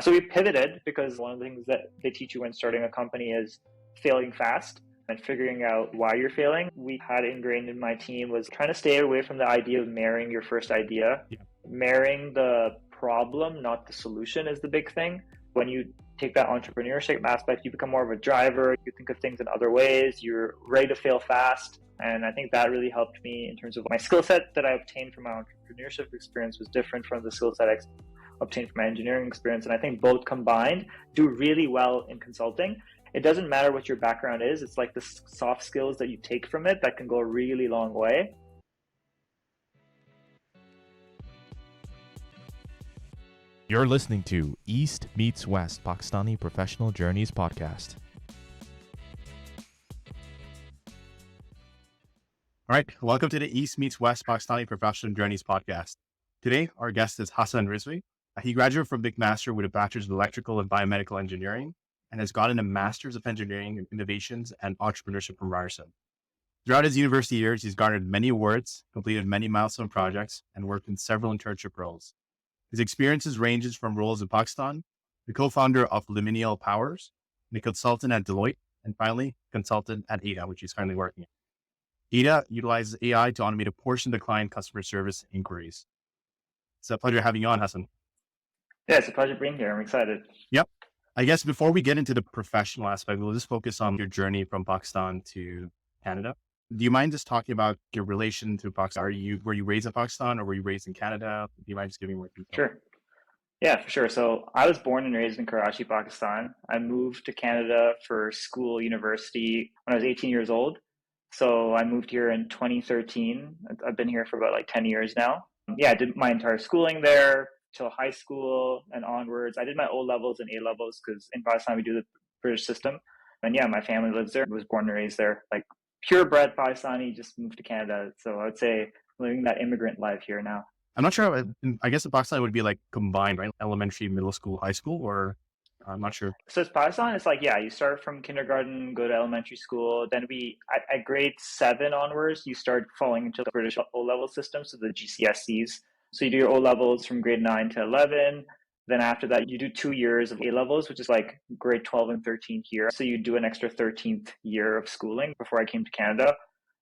So we pivoted because one of the things that they teach you when starting a company is failing fast and figuring out why you're failing. We had ingrained in my team was trying to stay away from the idea of marrying your first idea. Yeah. Marrying the problem, not the solution, is the big thing. When you take that entrepreneurship aspect, you become more of a driver. You think of things in other ways. You're ready to fail fast. And I think that really helped me in terms of my skill set that I obtained from my entrepreneurship experience was different from the skill set I obtained from my engineering experience. And I think both combined do really well in consulting. It doesn't matter what your background is. It's like the soft skills that you take from it that can go a really long way. You're listening to East Meets West Pakistani Professional Journeys podcast. All right, welcome to the East Meets West Pakistani Professional Journeys podcast. Today, our guest is Hasan Rizvi. He graduated from McMaster with a bachelor's of electrical and biomedical engineering and has gotten a master's of engineering and innovations and entrepreneurship from Ryerson. Throughout his university years, he's garnered many awards, completed many milestone projects, and worked in several internship roles. His experiences ranges from roles in Pakistan, the co-founder of Liminal Powers, and a consultant at Deloitte, and finally, consultant at Ada, which he's currently working at. Ada utilizes AI to automate a portion of the client customer service inquiries. It's a pleasure having you on, Hasan. Yeah, it's a pleasure being here. I'm excited. Yep. I guess before we get into the professional aspect, we'll just focus on your journey from Pakistan to Canada. Do you mind just talking about your relation to Pakistan? Were you raised in Pakistan or were you raised in Canada? Do you mind just giving more detail? Sure. Yeah, for sure. So I was born and raised in Karachi, Pakistan. I moved to Canada for school, university when I was 18 years old. So I moved here in 2013. I've been here for about like 10 years now. Yeah, I did my entire schooling there till high school and onwards. I did my O levels and A levels because in Pakistan we do the British system. And yeah, my family lives there. I was born and raised there. Like purebred Pakistani, just moved to Canada. So I would say living that immigrant life here now. I'm not sure. I guess in Pakistan would be like combined, right? Elementary, middle school, high school, or I'm not sure. So it's Pakistan. It's like, yeah, you start from kindergarten, go to elementary school. Then at grade 7 onwards, you start falling into the British O-level system, so the GCSEs. So you do your O-levels from grade 9 to 11. Then after that, you do 2 years of A-levels, which is like grade 12 and 13 here. So you do an extra 13th year of schooling before I came to Canada.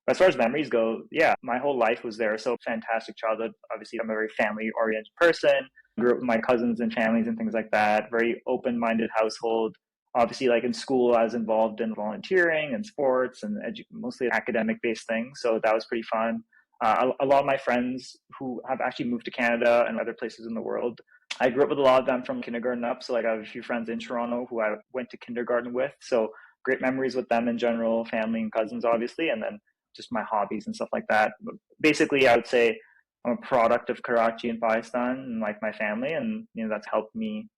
As far as memories go, yeah, my whole life was there. So fantastic childhood. Obviously, I'm a very family-oriented person. Grew up with my cousins and families and things like that. Very open-minded household. Obviously, like in school, I was involved in volunteering and sports and mostly academic-based things. So that was pretty fun. A lot of my friends who have actually moved to Canada and other places in the world, I grew up with a lot of them from kindergarten up. So like I have a few friends in Toronto who I went to kindergarten with. So great memories with them in general, family and cousins, obviously, and then just my hobbies and stuff like that. But basically, I would say I'm a product of Karachi and Pakistan and like my family. And, that's helped me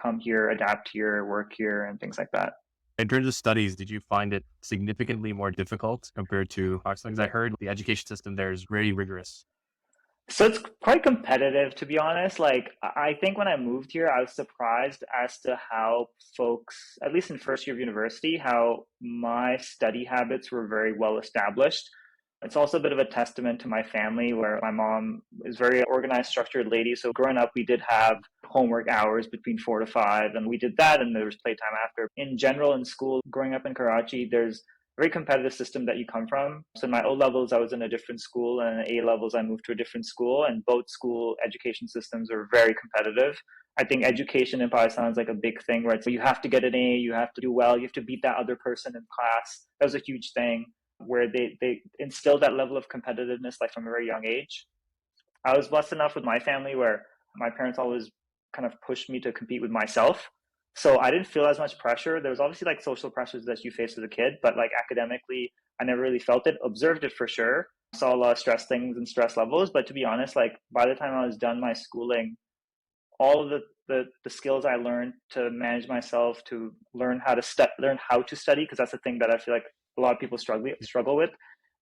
come here, adapt here, work here and things like that. In terms of studies, did you find it significantly more difficult compared to Pakistan? Because I heard the education system there is very rigorous. So it's quite competitive, to be honest. Like, I think when I moved here, I was surprised as to how folks, at least in first year of university, how my study habits were very well established. It's also a bit of a testament to my family where my mom is very organized, structured lady. So growing up, we did have homework hours between 4 to 5, and we did that, and there was playtime after. In general, in school, growing up in Karachi, there's a very competitive system that you come from. So in my O levels, I was in a different school, and in A levels, I moved to a different school, and both school education systems are very competitive. I think education in Pakistan is like a big thing, right? So you have to get an A, you have to do well, you have to beat that other person in class. That was a huge thing where they instill that level of competitiveness like from a very young age. I was blessed enough with my family where my parents always kind of pushed me to compete with myself. So I didn't feel as much pressure. There was obviously like social pressures that you face as a kid, but like academically, I never really felt it. Observed it for sure. Saw a lot of stress things and stress levels. But to be honest, like by the time I was done my schooling, all of the skills I learned to manage myself, to learn how to study, because that's the thing that I feel like a lot of people struggle with,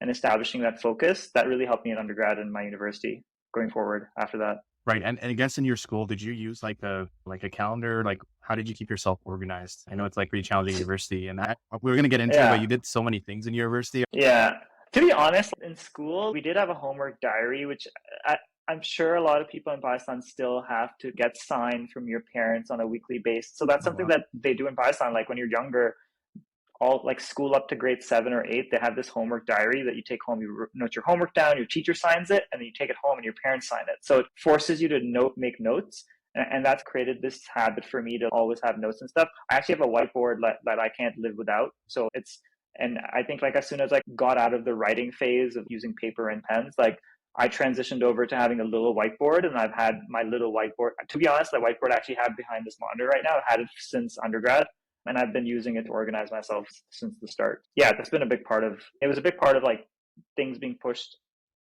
and establishing that focus, that really helped me in undergrad and my university going forward after that. Right. And I guess in your school, did you use like a calendar? Like, how did you keep yourself organized? I know it's like pretty challenging university, and we're going to get into it, but you did so many things in university. Yeah. To be honest, in school, we did have a homework diary, which I'm sure a lot of people in Pakistan still have to get signed from your parents on a weekly basis. So that's Oh, something wow. that they do in Pakistan. Like when you're younger, all like school up to grade 7 or 8, they have this homework diary that you take home. You note your homework down, your teacher signs it, and then you take it home and your parents sign it. So it forces you to make notes. And that's created this habit for me to always have notes and stuff. I actually have a whiteboard that I can't live without. So and I think like as soon as I got out of the writing phase of using paper and pens, like I transitioned over to having a little whiteboard, and I've had my little whiteboard. To be honest, the whiteboard I actually have behind this monitor right now. I've had it since undergrad, and I've been using it to organize myself since the start. Yeah, that's been a big part of it. Was a big part of like things being pushed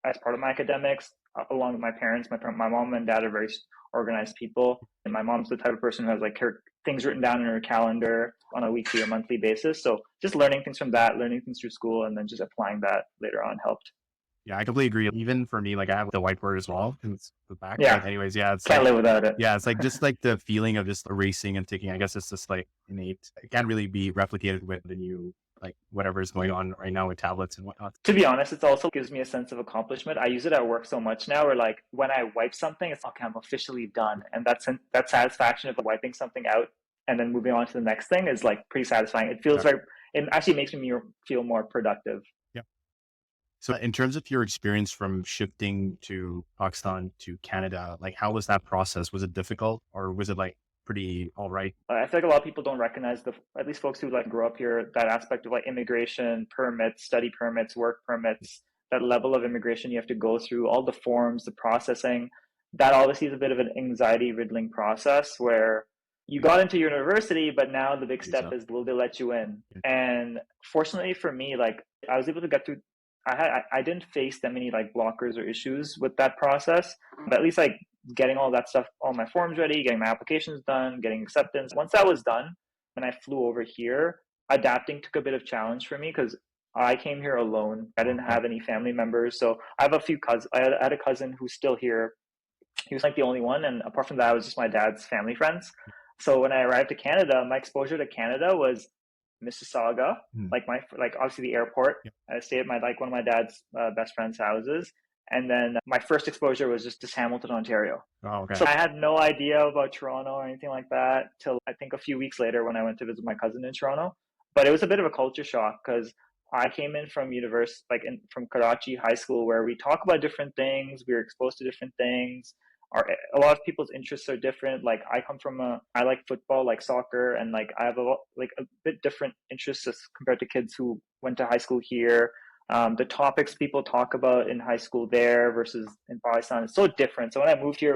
as part of my academics, along with my parents. My mom and dad are very organized people, and my mom's the type of person who has like her things written down in her calendar on a weekly or monthly basis. So just learning things from that, learning things through school, and then just applying that later on helped. Yeah, I completely agree. Even for me, like I have the whiteboard as well in the back. Yeah, But anyways, yeah, it's can't like, live without it. yeah, it's like just like the feeling of just erasing and ticking. I guess it's just like innate. It can't really be replicated with the new, like whatever is going on right now with tablets and whatnot. To be honest, it also gives me a sense of accomplishment. I use it at work so much now, where like when I wipe something, it's okay, I'm officially done, and that satisfaction of wiping something out and then moving on to the next thing is like pretty satisfying. It feels Yeah. very. It actually makes me feel more productive. Yeah. So in terms of your experience from shifting to Pakistan to Canada, like how was that process? Was it difficult or was it like pretty all right? I feel like a lot of people don't recognize at least folks who like grow up here, that aspect of like immigration permits, study permits, work permits, that level of immigration you have to go through, all the forms, the processing. That obviously is a bit of an anxiety riddling process where you got into university, but now the big step So, is, will they let you in? yeah. And fortunately for me, like I was able to get through. I didn't face that many like blockers or issues with that process, but at least like getting all that stuff, all my forms ready, getting my applications done, getting acceptance. Once that was done, when I flew over here, adapting took a bit of challenge for me because I came here alone. I didn't Okay. have any family members. So I have a few cousins. I had a cousin who's still here. He was like the only one. And apart from that, it was just my dad's family friends. So when I arrived to Canada, my exposure to Canada was Mississauga, Hmm. like obviously the airport. Yeah. I stayed at one of my dad's best friend's houses, and then my first exposure was just Hamilton, Ontario. Oh, okay. So I had no idea about Toronto or anything like that till I think a few weeks later when I went to visit my cousin in Toronto. But it was a bit of a culture shock because I came in from from Karachi High School, where we talk about different things, we were exposed to different things. A lot of people's interests are different. Like I come from I like football, like soccer, and like I have a bit different interests as compared to kids who went to high school here. The topics people talk about in high school there versus in Pakistan is so different. So when I moved here,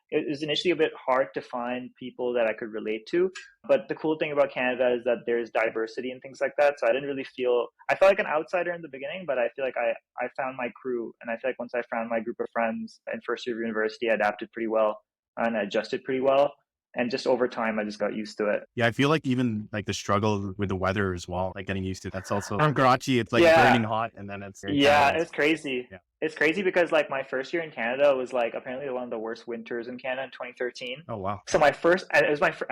it was initially a bit hard to find people that I could relate to. But the cool thing about Canada is that there's diversity and things like that. So I felt like an outsider in the beginning, but I feel like I found my crew. And I feel like once I found my group of friends in first year of university, I adapted pretty well and I adjusted pretty well. And just over time, I just got used to it. Yeah, I feel like even like the struggle with the weather as well, like getting used to that's also from Karachi, it's like Yeah, burning hot and then it's in Canada. yeah, it's crazy. Yeah. It's crazy because like my first year in Canada was like apparently one of the worst winters in Canada in 2013. Oh, wow. So it was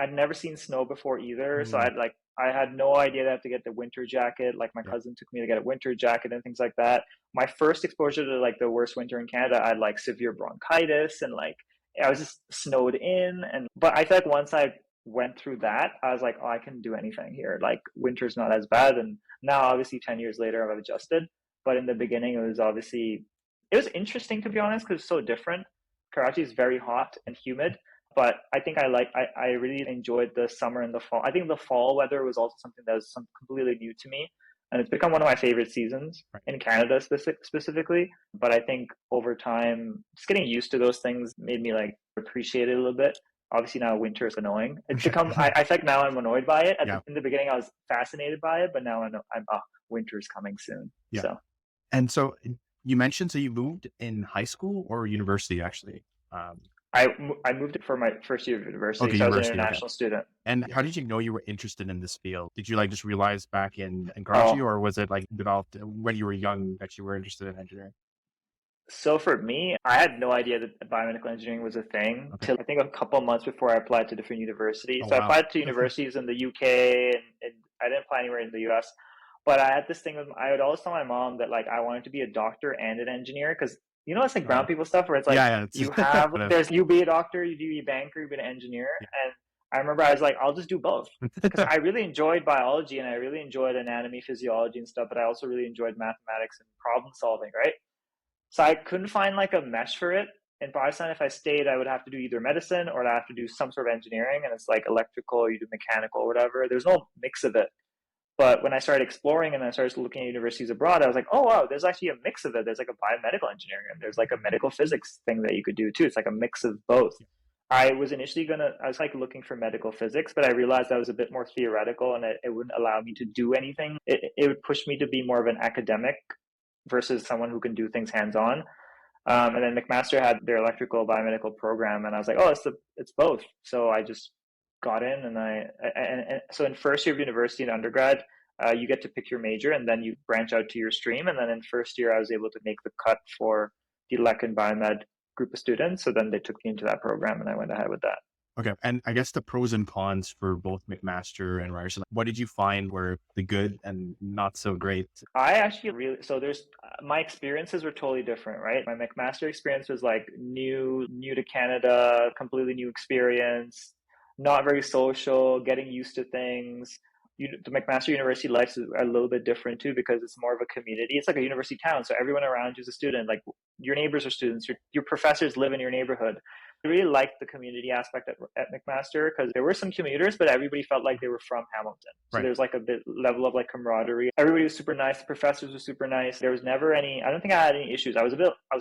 I'd never seen snow before either. So Mm, I had no idea that I have to get the winter jacket. Like my yeah. cousin took me to get a winter jacket and things like that. My first exposure to like the worst winter in Canada, I had like severe bronchitis and like I was just snowed in. But I feel like once I went through that, I was like, oh, I can do anything here. Like winter's not as bad. And now obviously 10 years later, I've adjusted. But in the beginning, it was interesting to be honest because it's so different. Karachi is very hot and humid, but I think I really enjoyed the summer and the fall. I think the fall weather was also something that was completely new to me, and it's become one of my favorite seasons Right. in Canada specifically. But I think over time, just getting used to those things made me like appreciate it a little bit. Obviously now winter is annoying. It's become I think now I'm annoyed by it. Yeah. In the beginning I was fascinated by it, but now I know winter's coming soon. Yeah. So And so you mentioned, so you moved in high school or university actually? Um, I moved for my first year of university, okay, so I was an university. Okay. international student. And how did you know you were interested in this field? Did you like just realize back in Karachi, Oh, or was it like developed when you were young that you were interested in engineering? so for me, I had no idea that biomedical engineering was a thing Okay. till I think a couple of months before I applied to different universities. Oh, So I wow. applied to universities in the UK and I didn't apply anywhere in the US. But I had this thing I would always tell my mom that like I wanted to be a doctor and an engineer because it's like brown Uh, people stuff where it's like yeah, you it's have, there's you be a doctor, you do be a banker, you be an engineer. yeah. And I remember I was like, I'll just do both because I really enjoyed biology and I really enjoyed anatomy, physiology and stuff, but I also really enjoyed mathematics and problem solving, right? So I couldn't find like a mesh for it. In Pakistan, if I stayed, I would have to do either medicine or I'd have to do some sort of engineering. And it's like electrical, you do mechanical, or whatever. There's no mix of it. But when I started exploring and I started looking at universities abroad, I was like, oh, wow, there's actually a mix of it. There's like a biomedical engineering and there's like a medical physics thing that you could do too. It's like a mix of both. I was initially I was like looking for medical physics, but I realized that was a bit more theoretical and it wouldn't allow me to do anything. It would push me to be more of an academic versus someone who can do things hands on. And then McMaster had their electrical biomedical program, and I was like, oh, it's both. So I just got in, and so in first year of university and undergrad, you get to pick your major, and then you branch out to your stream. And then in first year, I was able to make the cut for the elect and biomed group of students. So then they took me into that program, and I went ahead with that. Okay. And I guess the pros and cons for both McMaster and Ryerson, what did you find were the good and not so great? I actually really, so there's my experiences were totally different, right? My McMaster experience was like new to Canada, completely new experience, not very social, getting used to things. The McMaster University life is a little bit different too because it's more of a community. It's like a university town, so everyone around you is a student. Like your neighbors are students, your professors live in your neighborhood. I really liked the community aspect at McMaster because there were some commuters, but everybody felt like they were from Hamilton. So Right. there's like a bit level of like camaraderie. Everybody was super nice. The professors were super nice. There was never I don't think I had any issues. I was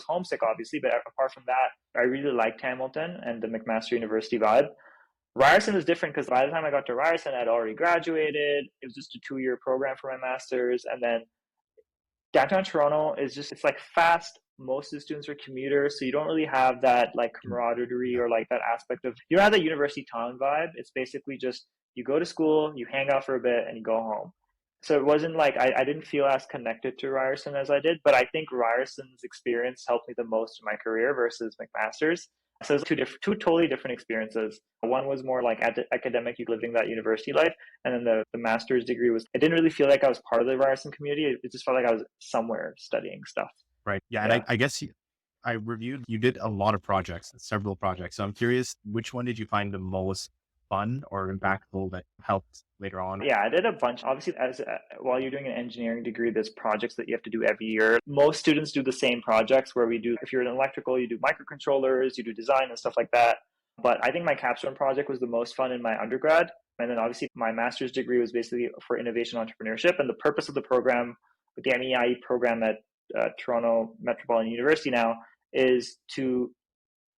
homesick obviously, but apart from that, I really liked Hamilton and the McMaster University vibe. Ryerson was different because by the time I got to Ryerson, I'd already graduated. It was just a 2-year program for my master's. And then downtown Toronto it's like fast. Most of the students are commuters, so you don't really have that like camaraderie Yeah. or like that aspect of, you don't have that university town vibe. It's basically just you go to school, you hang out for a bit, and you go home. So it wasn't like I didn't feel as connected to Ryerson as I did, but I think Ryerson's experience helped me the most in my career versus McMaster's. So it's two totally different experiences. One was more like academic, you living that university life, and then the master's degree was. It didn't really feel like I was part of the Ryerson community. It just felt like I was somewhere studying stuff. Right. Yeah. And Yeah. I guess I reviewed, you did a lot of projects, several projects. So I'm curious, which one did you find the most fun or impactful that helped later on? Yeah, I did a bunch. Obviously, as while you're doing an engineering degree, there's projects that you have to do every year. Most students do the same projects where we do, if you're in electrical, you do microcontrollers, you do design and stuff like that. But I think my capstone project was the most fun in my undergrad. And then obviously my master's degree was basically for innovation entrepreneurship. And the purpose of the program, the MEIE program at Toronto Metropolitan University now, is to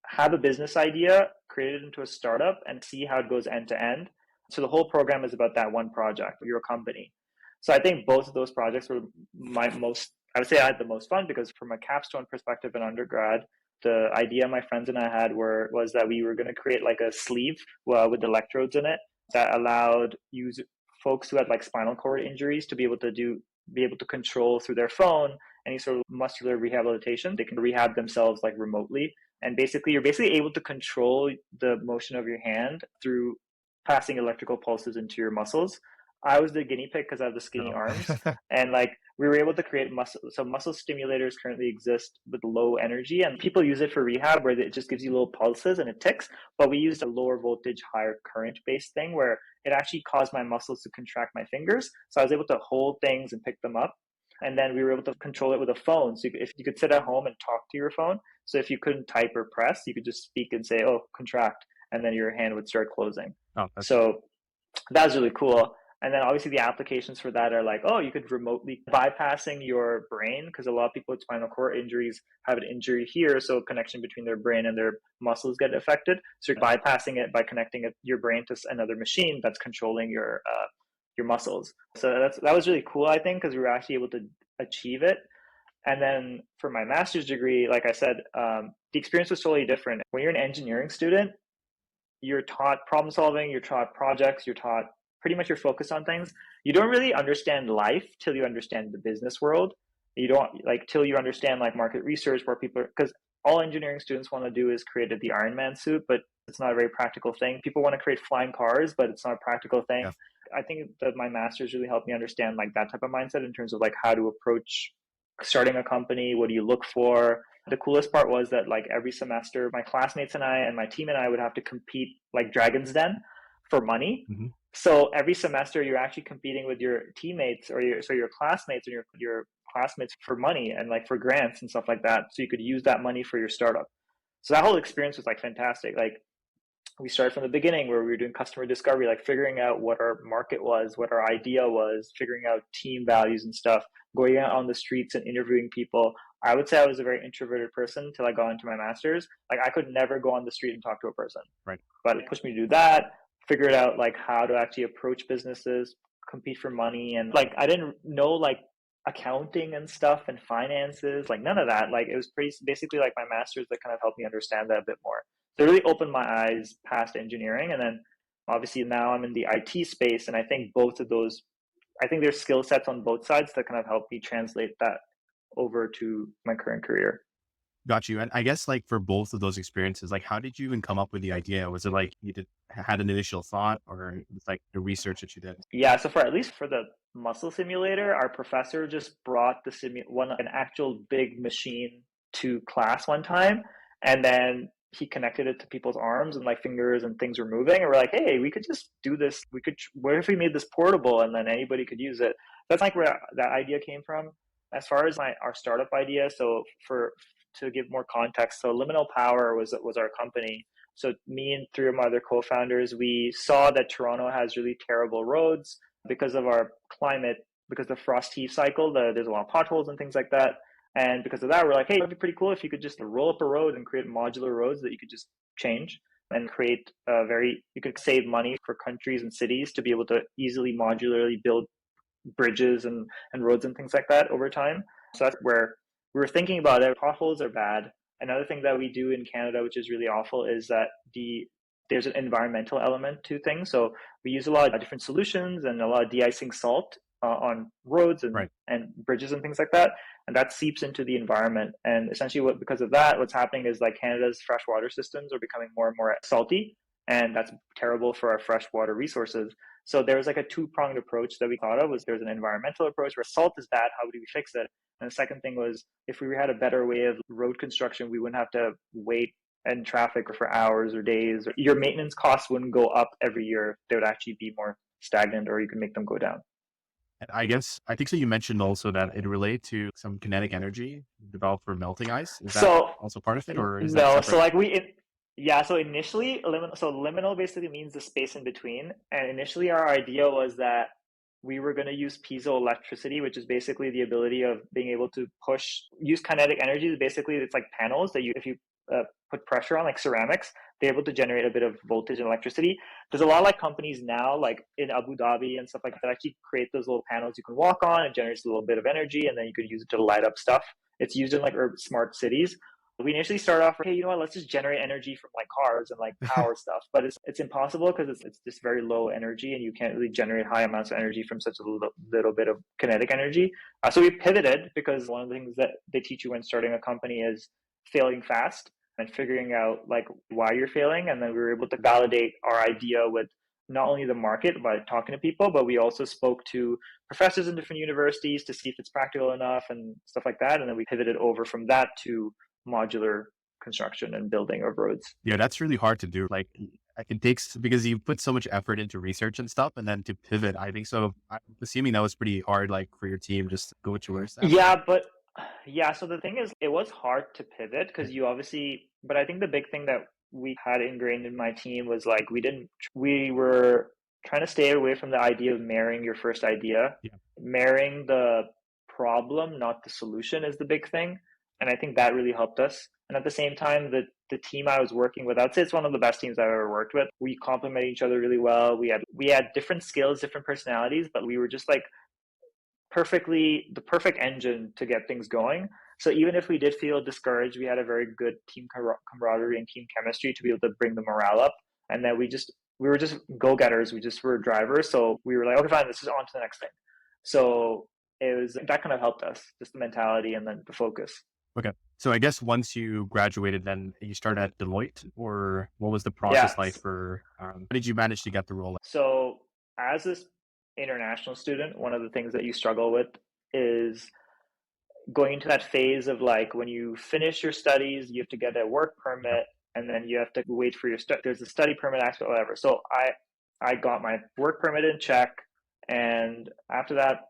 have a business idea, create it into a startup, and see how it goes end to end. So the whole program is about that one project, your company. So I think both of those projects were I would say I had the most fun because from a capstone perspective in undergrad, the idea my friends and I had was that we were going to create like a sleeve with electrodes in it that allowed folks who had like spinal cord injuries to be able to control through their phone any sort of muscular rehabilitation. They can rehab themselves like remotely. And basically, you're basically able to control the motion of your hand through passing electrical pulses into your muscles. I was the guinea pig because I have the skinny No. arms. And like we were able to create muscle. So muscle stimulators currently exist with low energy, and people use it for rehab where it just gives you little pulses and it ticks. But we used a lower voltage, higher current based thing where it actually caused my muscles to contract my fingers. So I was able to hold things and pick them up. And then we were able to control it with a phone. So if you could sit at home and talk to your phone. So if you couldn't type or press, you could just speak and say, oh, contract. And then your hand would start closing. Oh, So that was really cool. And then obviously the applications for that are like, oh, you could remotely bypassing your brain because a lot of people with spinal cord injuries have an injury here. So a connection between their brain and their muscles get affected. So you're bypassing it by connecting your brain to another machine that's controlling your muscles. So that was really cool, I think, because we were actually able to achieve it. And then for my master's degree, like I said, the experience was totally different. When you're an engineering student, you're taught problem solving, you're taught projects, you're taught pretty much you're focused on things. You don't really understand life till you understand the business world. You don't till you understand like market research where because all engineering students want to do is create the Iron Man suit, but it's not a very practical thing. People want to create flying cars, but it's not a practical thing. yeah. I think that my master's really helped me understand like that type of mindset in terms of like how to approach starting a company. What do you look for? The coolest part was that like every semester, my classmates and I and my team and I would have to compete like Dragon's Den for money. Hmm. So every semester you're actually competing with your teammates or your classmates and your classmates for money and like for grants and stuff like that. So you could use that money for your startup. So that whole experience was like fantastic. Like we started from the beginning where we were doing customer discovery, like figuring out what our market was, what our idea was, figuring out team values and stuff, going out on the streets and interviewing people. I would say I was a very introverted person till I got into my master's. Like I could never go on the street and talk to a person, Right. but it pushed me to do that, figured out like how to actually approach businesses, compete for money. And like, I didn't know like accounting and stuff and finances, like none of that. Like it was pretty basically like my master's that kind of helped me understand that a bit more. So it really opened my eyes past engineering. And then obviously now I'm in the IT space. And I think both of those, I think there's skill sets on both sides that kind of help me translate that over to my current career. Got you. And I guess like for both of those experiences, like how did you even come up with the idea? Was it like had an initial thought, or it was like the research that you did? Yeah, so for at least for the muscle simulator, our professor just brought an actual big machine to class one time, and then he connected it to people's arms and like fingers and things were moving, and we're like, hey, we could just do this. What if we made this portable and then anybody could use it? That's like where that idea came from. As far as our startup idea, so for to give more context, so Liminal Power was our company. So me and three of my other co-founders, we saw that Toronto has really terrible roads because of our climate, because of the frost heave cycle. There's a lot of potholes and things like that. And because of that, we're like, hey, it'd be pretty cool if you could just roll up a road and create modular roads that you could just change and create you could save money for countries and cities to be able to easily modularly build bridges and roads and things like that over time. So that's where we were thinking about it. Potholes are bad. Another thing that we do in Canada, which is really awful, is that there's an environmental element to things. So we use a lot of different solutions and a lot of de-icing salt on roads Right. and bridges and things like that. And that seeps into the environment. And essentially because of that, what's happening is like Canada's freshwater systems are becoming more and more salty. And that's terrible for our freshwater resources. So there was like a two-pronged approach that we thought of. Was there's an environmental approach where salt is bad, how do we fix it? And the second thing was if we had a better way of road construction, we wouldn't have to wait in traffic for hours or days. Your maintenance costs wouldn't go up every year. They would actually be more stagnant, or you can make them go down. And I guess I think so. You mentioned also that it related to some kinetic energy developed for melting ice. Is that So also part of it, or is that no, so separate? like yeah, so initially liminal basically means the space in between. And initially our idea was that we were going to use piezoelectricity, which is basically the ability of being able to use kinetic energy. Basically, it's like panels that if you put pressure on, like ceramics, they're able to generate a bit of voltage and electricity. There's a lot of like companies now, like in Abu Dhabi and stuff like that, actually create those little panels you can walk on. It generates a little bit of energy, and then you could use it to light up stuff. It's used in like urban smart cities. We initially started off, hey, you know what? Let's just generate energy from like cars and like power stuff. But it's impossible because it's just very low energy, and you can't really generate high amounts of energy from such a little bit of kinetic energy. So we pivoted because one of the things that they teach you when starting a company is failing fast and figuring out like why you're failing. And then we were able to validate our idea with not only the market by talking to people, but we also spoke to professors in different universities to see if it's practical enough and stuff like that. And then we pivoted over from that to modular construction and building of roads. Yeah, that's really hard to do. Like, it takes because you put so much effort into research and stuff, and then to pivot. I think so. I'm assuming that was pretty hard, like for your team, just to go towards that. Yeah, but yeah, so the thing is, it was hard to pivot because but I think the big thing that we had ingrained in my team was like, we were trying to stay away from the idea of marrying your first idea. Yeah. Marrying the problem, not the solution, is the big thing. And I think that really helped us. And at the same time, the team I was working with, I'd say it's one of the best teams I've ever worked with. We complement each other really well. We had different skills, different personalities, but we were just like the perfect engine to get things going. So even if we did feel discouraged, we had a very good team camaraderie and team chemistry to be able to bring the morale up. And then we were just go-getters. We just were drivers. So we were like, okay, fine, let's just on to the next thing. So that kind of helped us, just the mentality and then the focus. Okay. So I guess once you graduated, then you started at Deloitte, or what was the process Yeah. like for, how did you manage to get the role? So as this international student, one of the things that you struggle with is going into that phase of like when you finish your studies, you have to get a work Yep. permit, and then you have to wait for your there's a study permit aspect, whatever. So I got my work permit in check, and after that,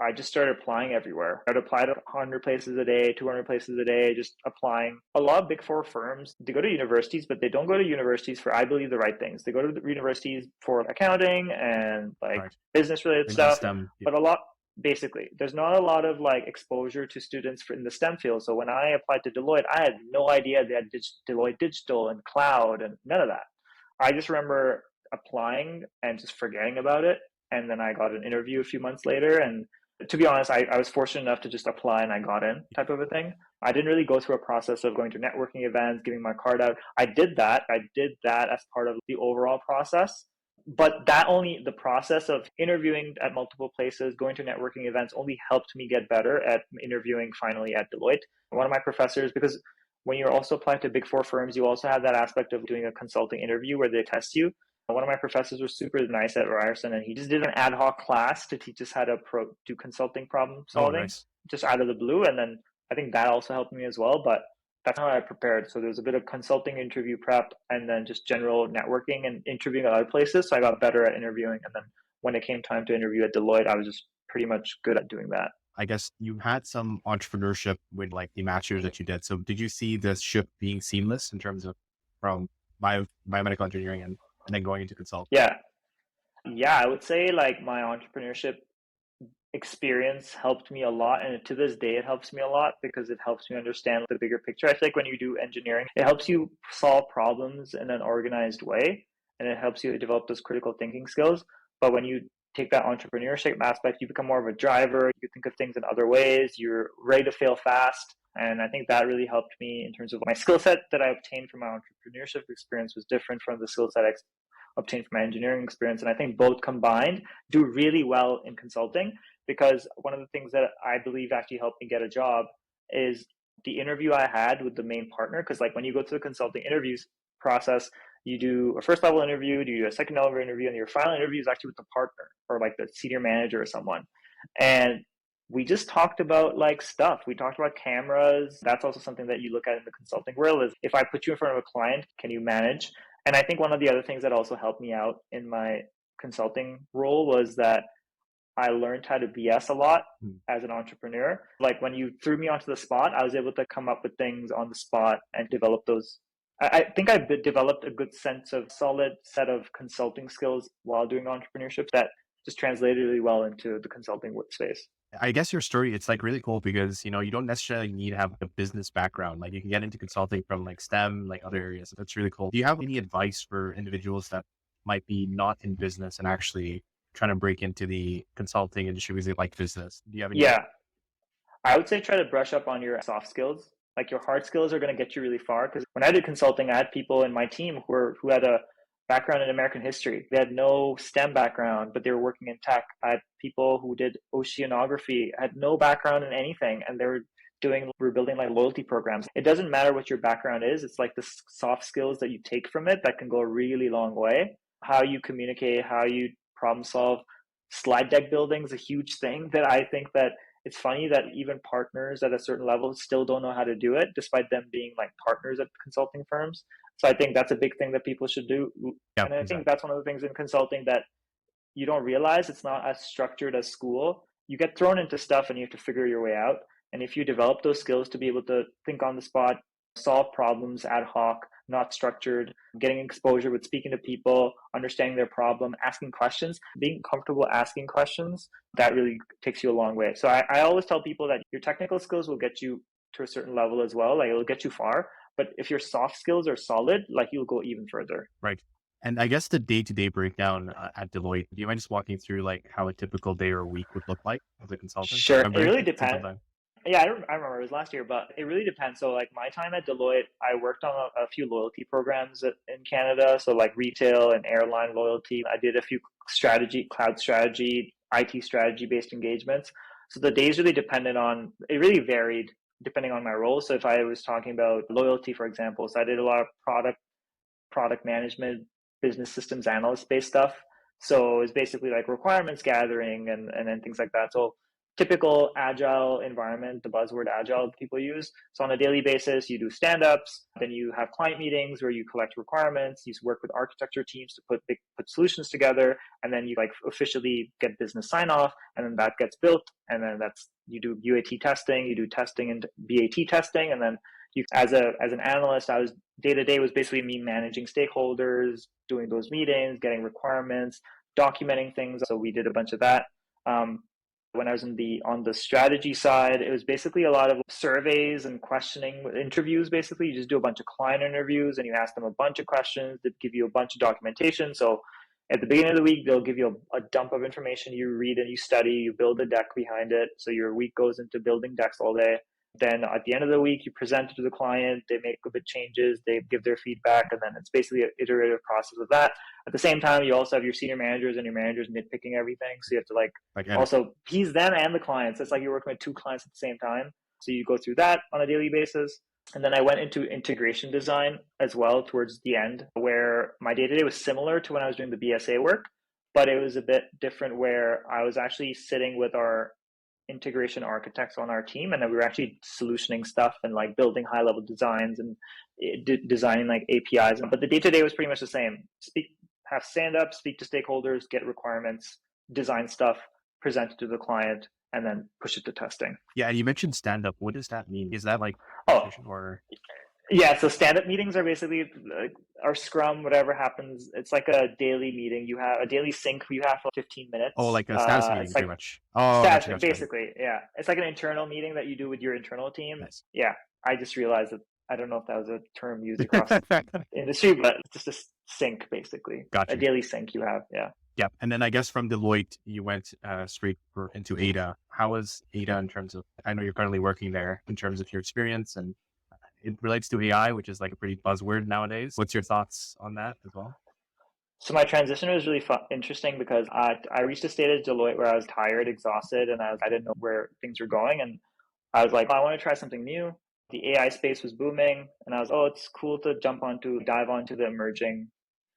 I just started applying everywhere. I'd apply to 100 places a day, 200 places a day, just applying. A lot of big four firms, they go to universities, but they don't go to universities for, I believe, the right things. They go to the universities for accounting and like Right. business related Maybe stuff, STEM. but a lot, basically, there's not a lot of like exposure to students in the STEM field. So when I applied to Deloitte, I had no idea they had Deloitte Digital and cloud and none of that. I just remember applying and just forgetting about it. And then I got an interview a few months later, and to be honest, I was fortunate enough to just apply and I got in, type of a thing. I didn't really go through a process of going to networking events, giving my card out. I did that. I did that as part of the overall process. But that only, the process of interviewing at multiple places, going to networking events only helped me get better at interviewing finally at Deloitte. One of my professors, because when you're also applying to big four firms, you also have that aspect of doing a consulting interview where they test you. One of my professors was super nice at Ryerson, and he just did an ad hoc class to teach us how to do consulting problem Oh, solving, nice. just out of the blue. And then I think that also helped me as well. But that's how I prepared. So there was a bit of consulting interview prep, and then just general networking and interviewing at other places. So I got better at interviewing. And then when it came time to interview at Deloitte, I was just pretty much good at doing that. I guess you had some entrepreneurship with like the master's that you did. So did you see this shift being seamless in terms of from biomedical engineering and then going into consulting? Yeah. Yeah. I would say like my entrepreneurship experience helped me a lot, and to this day it helps me a lot because it helps me understand the bigger picture. I feel like when you do engineering, it helps you solve problems in an organized way, and it helps you develop those critical thinking skills. But when you take that entrepreneurship aspect, you become more of a driver. You think of things in other ways. You're ready to fail fast. And I think that really helped me in terms of my skill set that I obtained from my entrepreneurship experience was different from the skill set I obtained from my engineering experience. And I think both combined do really well in consulting, because one of the things that I believe actually helped me get a job is the interview I had with the main partner. Because like when you go through the consulting interviews process, you do a first level interview, you do a second level interview, and your final interview is actually with the partner or like the senior manager or someone. And we just talked about like stuff. We talked about cameras. That's also something that you look at in the consulting world is, if I put you in front of a client, can you manage? And I think one of the other things that also helped me out in my consulting role was that I learned how to BS a lot Hmm. as an entrepreneur. Like when you threw me onto the spot, I was able to come up with things on the spot and develop those. I think I developed a good sense of solid set of consulting skills while doing entrepreneurship that just translated really well into the consulting workspace. I guess your story, it's like really cool because, you don't necessarily need to have a business background. Like you can get into consulting from like STEM, like other areas. That's really cool. Do you have any advice for individuals that might be not in business and actually trying to break into the consulting industry because they like business? Do you have any? Yeah, I would say try to brush up on your soft skills. Like your hard skills are going to get you really far. Because when I did consulting, I had people in my team who had a background in American history. They had no STEM background, but they were working in tech. I had people who did oceanography, had no background in anything, and we're building like loyalty programs. It doesn't matter what your background is. It's like the soft skills that you take from it that can go a really long way. How you communicate, how you problem solve. Slide deck building is a huge thing that I think that it's funny that even partners at a certain level still don't know how to do it, despite them being like partners at consulting firms. So I think that's a big thing that people should do. Yeah, And I think exactly. that's one of the things in consulting that you don't realize. It's not as structured as school. You get thrown into stuff and you have to figure your way out. And if you develop those skills to be able to think on the spot, solve problems ad hoc, not structured, getting exposure with speaking to people, understanding their problem, asking questions, being comfortable asking questions, that really takes you a long way. So I always tell people that your technical skills will get you to a certain level as well. Like it'll get you far. But if your soft skills are solid, like you'll go even further. Right. And I guess the day-to-day breakdown at Deloitte, do you mind just walking through like how a typical day or week would look like as a consultant? I Sure. It remember really some depends. time. Yeah, I remember it was last year, but it really depends. So, like my time at Deloitte, I worked on a few loyalty programs in Canada. So, like retail and airline loyalty. I did a few cloud strategy, IT strategy based engagements. So, the days really depended on, it really varied depending on my role. So, if I was talking about loyalty, for example, so I did a lot of product management, business systems analyst based stuff. So, it's basically like requirements gathering and then things like that. So, typical agile environment, the buzzword agile people use. So on a daily basis, you do stand-ups, then you have client meetings where you collect requirements, you work with architecture teams to put solutions together, and then you like officially get business sign-off, and then that gets built, and then you do UAT testing, you do testing and BAT testing, and then you as an analyst, I was day to day was basically me managing stakeholders, doing those meetings, getting requirements, documenting things. So we did a bunch of that. When I was on the strategy side, it was basically a lot of surveys and questioning interviews. Basically, you just do a bunch of client interviews and you ask them a bunch of questions that give you a bunch of documentation. So at the beginning of the week, they'll give you a dump of information. You read and you study, you build a deck behind it. So your week goes into building decks all day. Then at the end of the week, you present it to the client, they make a bit changes, they give their feedback, and then it's basically an iterative process of that. At the same time, you also have your senior managers and your managers nitpicking everything. So you have to also appease them and the clients. It's like you're working with two clients at the same time. So you go through that on a daily basis. And then I went into integration design as well towards the end, where my day-to-day was similar to when I was doing the BSA work, but it was a bit different where I was actually sitting with our integration architects on our team, and then we were actually solutioning stuff and like building high level designs and designing like APIs. But the day-to-day was pretty much the same. Have stand up, speak to stakeholders, get requirements, design stuff, present it to the client, and then push it to testing. Yeah, and you mentioned stand up. What does that mean? Is that like or yeah, so stand-up meetings are basically our Scrum, whatever happens. It's like a daily meeting. You have a daily sync. You have for 15 minutes. Oh, like a status meeting, pretty much. Oh, gotcha. Basically, yeah. It's like an internal meeting that you do with your internal team. Nice. Yeah, I just realized that I don't know if that was a term used across the industry, but it's just a sync, basically. Gotcha. A daily sync you have, yeah. Yeah, and then I guess from Deloitte, you went straight into Ada. How was Ada in terms of, I know you're currently working there, in terms of your experience, and it relates to AI, which is like a pretty buzzword nowadays. What's your thoughts on that as well? So my transition was really interesting because I reached a state at Deloitte where I was tired, exhausted, and I didn't know where things were going. And I was like, I want to try something new. The AI space was booming, and I was, it's cool to dive onto the emerging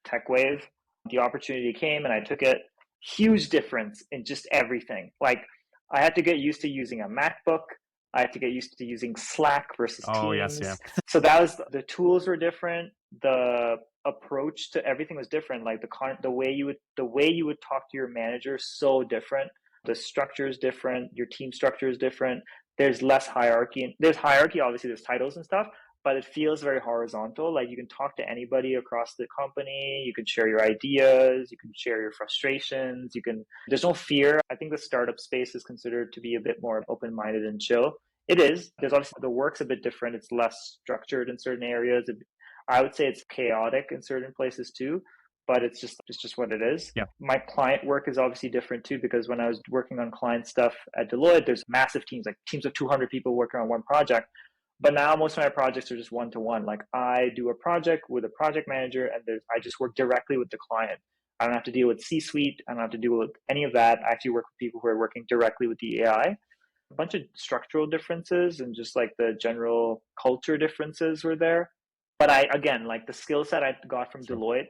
tech wave. The opportunity came, and I took it. Huge difference in just everything. Like, I had to get used to using a MacBook. I had to get used to using Slack versus Teams. Yes, yeah. So the tools were different. The approach to everything was different. Like the way you would talk to your manager, so different. The structure is different. Your team structure is different. There's less hierarchy. There's hierarchy, obviously. There's titles and stuff, but it feels very horizontal. Like you can talk to anybody across the company. You can share your ideas. You can share your frustrations. There's no fear. I think the startup space is considered to be a bit more open-minded and chill. It is. There's obviously the work's a bit different. It's less structured in certain areas. I would say it's chaotic in certain places too, but it's just what it is. Yeah. My client work is obviously different too, because when I was working on client stuff at Deloitte, there's massive teams, like teams of 200 people working on one project. But now most of my projects are just one-to-one. Like I do a project with a project manager, and I just work directly with the client. I don't have to deal with C-suite. I don't have to deal with any of that. I actually work with people who are working directly with the AI. A bunch of structural differences and just like the general culture differences were there. But like the skill set I got from Deloitte,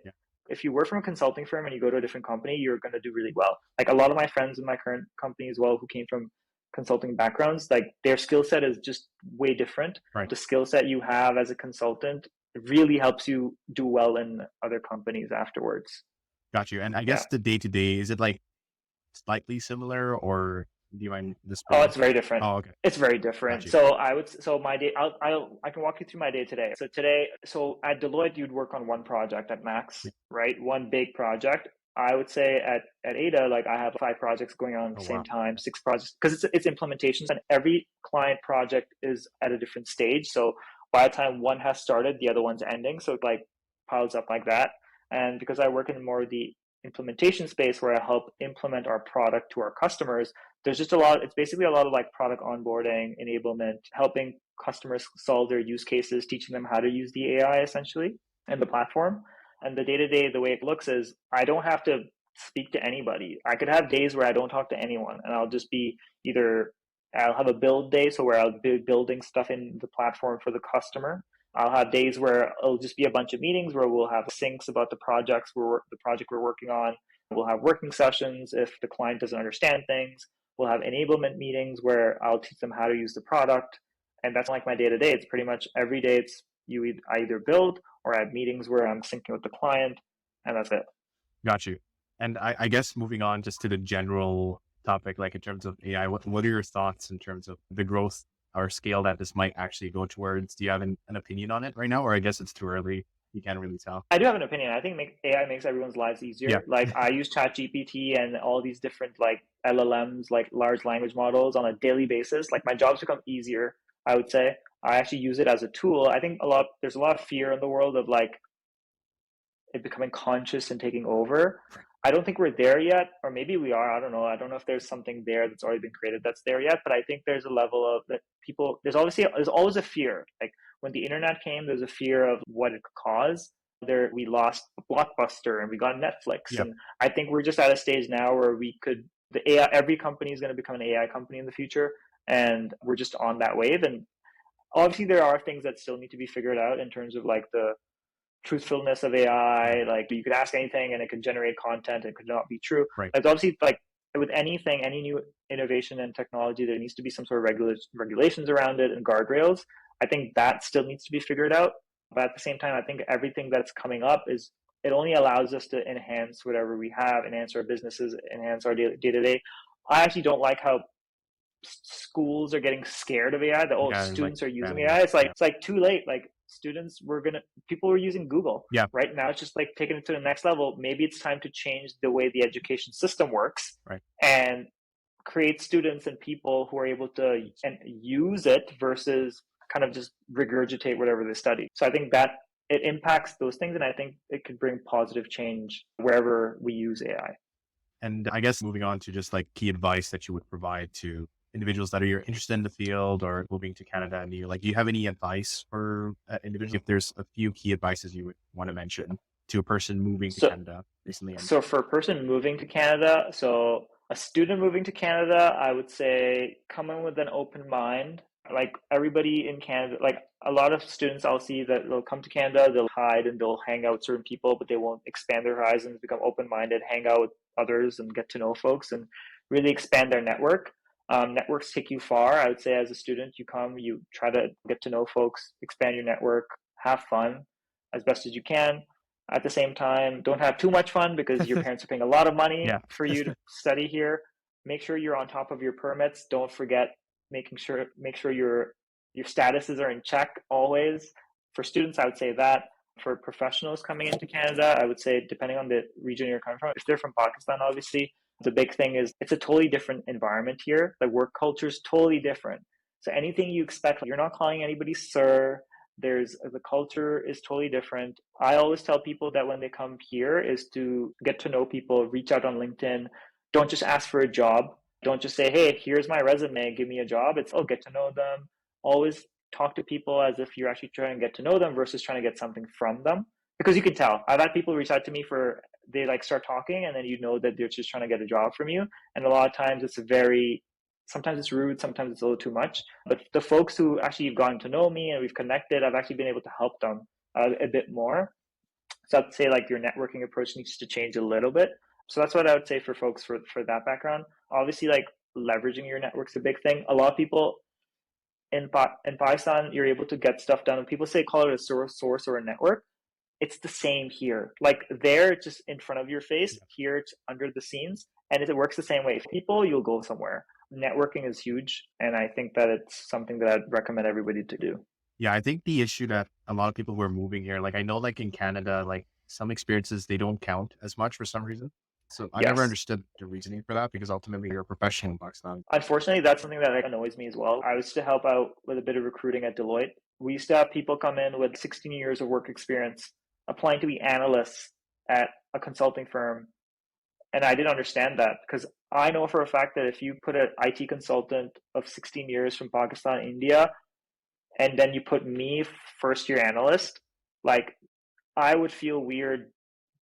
if you work from a consulting firm and you go to a different company, you're going to do really well. Like a lot of my friends in my current company as well, who came from consulting backgrounds, like their skill set is just way different. Right. The skill set you have as a consultant really helps you do well in other companies afterwards. Got you. And I guess the day-to-day, is it like slightly similar, or do you mind this? It's very different. Oh, okay. It's very different. So my day, I can walk you through my day today. So at Deloitte, you'd work on one project at max, right? One big project. I would say at Ada, like I have 5 projects going on at the same time, 6 projects, because it's implementations, and every client project is at a different stage. So by the time one has started, the other one's ending. So it like piles up like that. And because I work in more of the implementation space where I help implement our product to our customers, there's just it's basically a lot of like product onboarding, enablement, helping customers solve their use cases, teaching them how to use the AI essentially and the platform. And the day-to-day, the way it looks is I don't have to speak to anybody. I could have days where I don't talk to anyone, and I'll just be I'll have a build day, so where I'll be building stuff in the platform for the customer. I'll have days where it'll just be a bunch of meetings where we'll have syncs about the project we're working on. We'll have working sessions if the client doesn't understand things. We'll have enablement meetings where I'll teach them how to use the product. And that's like my day to day. It's pretty much every day I either build or I have meetings where I'm syncing with the client, and that's it. Got you. And I guess moving on just to the general topic, like in terms of AI, what are your thoughts in terms of the growth or scale that this might actually go towards? Do you have an opinion on it right now? Or I guess it's too early. You can't really tell. I do have an opinion. I think AI makes everyone's lives Yeah. easier. Like I use ChatGPT and all these different like LLMs, like large language models on a daily basis. Like my jobs become easier, I would say. I actually use it as a tool. I think there's a lot of fear in the world of like it becoming conscious and taking over. I don't think we're there yet, or maybe we are. I don't know. I don't know if there's something there that's already been created that's there yet, but I think there's a level of that people, there's always a fear. Like when the internet came, there's a fear of what it could cause. We lost Blockbuster and we got Netflix. Yep. And I think we're just at a stage now where the AI, every company is going to become an AI company in the future. And we're just on that wave. And obviously there are things that still need to be figured out in terms of like the truthfulness of AI. Like you could ask anything and it could generate content. It could not be true. Right. It's obviously like with anything, any new innovation and technology, there needs to be some sort of regulations around it and guardrails. I think that still needs to be figured out. But at the same time, I think everything that's coming up it only allows us to enhance whatever we have, enhance our businesses, enhance our day to day. I actually don't like how schools are getting scared of AI. Students are using AI. It's like too late. Like people were using Google. Yeah. Right now, it's just like taking it to the next level. Maybe it's time to change the way the education system works. Right. And create students and people who are able to use it versus kind of just regurgitate whatever they study. So I think that it impacts those things, and I think it could bring positive change wherever we use AI. And I guess moving on to just like key advice that you would provide to individuals that are interested in the field or moving to Canada, and do you have any advice for individuals? If there's a few key advices you would want to mention to a person moving to Canada recently. So for a person moving to Canada, so a student moving to Canada, I would say come in with an open mind. Like everybody in Canada, like a lot of students I'll see that they'll come to Canada, they'll hide and they'll hang out with certain people, but they won't expand their horizons, become open-minded, hang out with others and get to know folks and really expand their network. Networks take you far. I would say as a student, you try to get to know folks, expand your network, have fun as best as you can. At the same time, don't have too much fun because your parents are paying a lot of money for you to study here. Make sure you're on top of your permits. Don't forget make sure your statuses are in check always. For students, I would say that. For professionals coming into Canada, I would say depending on the region you're coming from, if they're from Pakistan, obviously, the big thing is it's a totally different environment here. The work culture is totally different. So anything you expect, you're not calling anybody sir. The culture is totally different. I always tell people that when they come here is to get to know people, reach out on LinkedIn. Don't just ask for a job. Don't just say, hey, here's my resume, give me a job. It's, get to know them. Always talk to people as if you're actually trying to get to know them versus trying to get something from them. Because you can tell. I've had people reach out to me they like start talking and then you know that they're just trying to get a job from you. And a lot of times sometimes it's rude, sometimes it's a little too much. But the folks who actually have gotten to know me and we've connected, I've actually been able to help them a bit more. So I'd say like your networking approach needs to change a little bit. So that's what I would say for folks for that background. Obviously, like leveraging your network's a big thing. A lot of people in Pakistan, you're able to get stuff done. When people say call it a source or a network, it's the same here. Like there, it's just in front of your face. Here, it's under the scenes. And it works the same way. For people, you'll go somewhere. Networking is huge. And I think that it's something that I'd recommend everybody to do. Yeah, I think the issue that a lot of people who are moving here, like I know like in Canada, like some experiences, they don't count as much for some reason. So I never understood the reasoning for that because ultimately you're a professional in Pakistan. Unfortunately, that's something that annoys me as well. I used to help out with a bit of recruiting at Deloitte. We used to have people come in with 16 years of work experience applying to be analysts at a consulting firm. And I didn't understand that because I know for a fact that if you put an IT consultant of 16 years from Pakistan, India, and then you put me first year analyst, like I would feel weird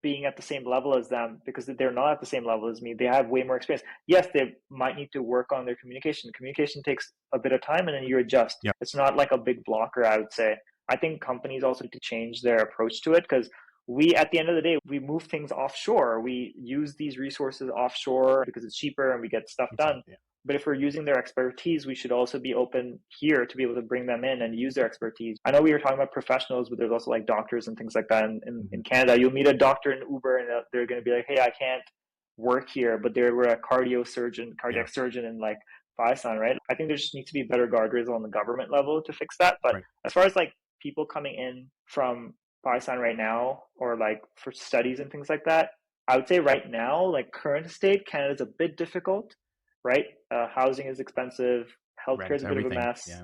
being at the same level as them because they're not at the same level as me. They have way more experience. Yes, they might need to work on their communication. Communication takes a bit of time and then you adjust. Yeah. It's not like a big blocker, I would say. I think companies also need to change their approach to it because at the end of the day, we move things offshore. We use these resources offshore because it's cheaper and we get stuff done. Yeah. But if we're using their expertise, we should also be open here to be able to bring them in and use their expertise. I know we were talking about professionals, but there's also like doctors and things like that. In Canada, you'll meet a doctor in Uber and they're going to be like, hey, I can't work here, but they were a cardiac surgeon in like Pakistan, right? I think there just needs to be better guardrails on the government level to fix that. But Right. as far as like people coming in from Pakistan right now, or like for studies and things like that, I would say right now, like current state, Canada's a bit difficult, right? Housing is expensive, healthcare Rent, is a bit of a everything. mess, Yeah.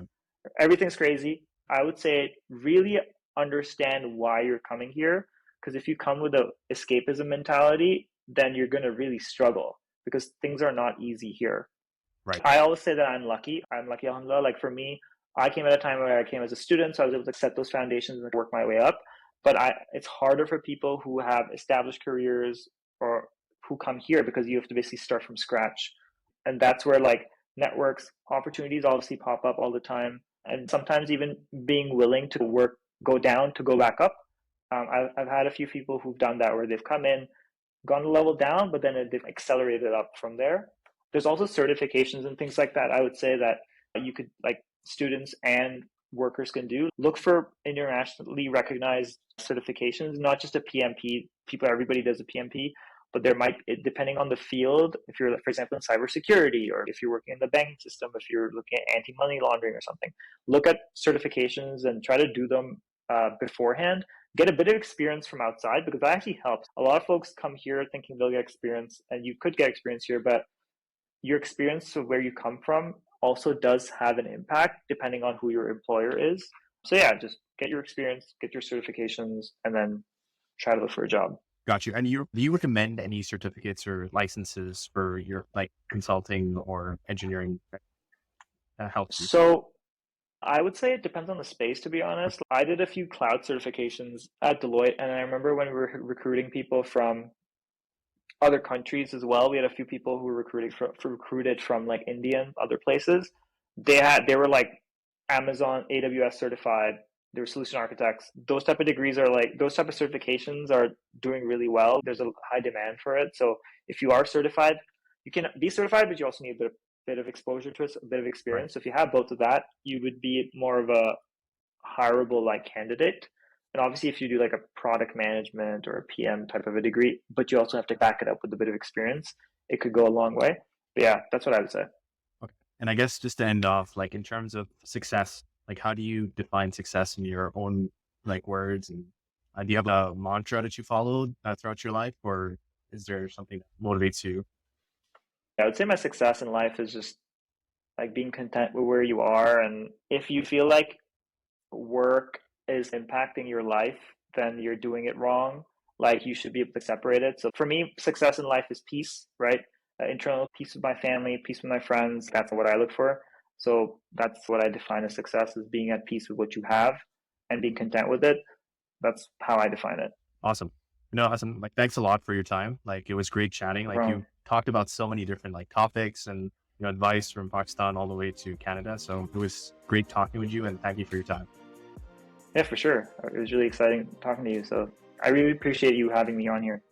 everything's crazy. I would say really understand why you're coming here, because if you come with a escapism mentality, then you're going to really struggle because things are not easy here. Right. I always say that I'm lucky. I'm lucky, alhamdulillah. Like for me, I came at a time where I came as a student, so I was able to set those foundations and work my way up. But it's harder for people who have established careers or who come here because you have to basically start from scratch. And that's where like networks, opportunities obviously pop up all the time. And sometimes even being willing to work, go down to go back up. I've had a few people who've done that where they've come in, gone a level down, but then they've accelerated up from there. There's also certifications and things like that. I would say that you could, like students and workers can do. Look for internationally recognized certifications, not just a PMP. Everybody does a PMP, but there might, depending on the field, if you're, for example, in cybersecurity, or if you're working in the banking system, if you're looking at anti-money laundering or something, look at certifications and try to do them beforehand. Get a bit of experience from outside, because that actually helps. A lot of folks come here thinking they'll get experience, and you could get experience here, but your experience of where you come from also does have an impact depending on who your employer is. So yeah, just get your experience, get your certifications, and then try to look for a job. Got you. And do you recommend any certificates or licenses for your like consulting or engineering that helps you? So I would say it depends on the space, to be honest. I did a few cloud certifications at Deloitte, and I remember when we were recruiting people from other countries as well. We had a few people who were recruited from like India and other places. They were like Amazon AWS certified. They were solution architects. Those type of degrees are like, those type of certifications are doing really well. There's a high demand for it. So if you are certified, you can be certified, but you also need a bit of exposure to it, a bit of Right. experience. So if you have both of that, you would be more of a hireable like candidate. And obviously, if you do like a product management or a PM type of a degree, but you also have to back it up with a bit of experience, it could go a long way. But yeah, that's what I would say. Okay. And I guess just to end off, like in terms of success, like how do you define success in your own like words? And do you have a mantra that you followed throughout your life, or is there something that motivates you? I would say my success in life is just like being content with where you are. And if you feel like work is impacting your life, then you're doing it wrong. Like you should be able to separate it. So for me, success in life is peace, right? Internal peace with my family, peace with my friends. That's what I look for. So that's what I define as success, is being at peace with what you have and being content with it. That's how I define it. Awesome. No, Hasan, like thanks a lot for your time. Like it was great chatting. No Like problem. you talked about so many different like topics and advice from Pakistan all the way to Canada. So it was great talking with you, and thank you for your time. Yeah, for sure. It was really exciting talking to you. So I really appreciate you having me on here.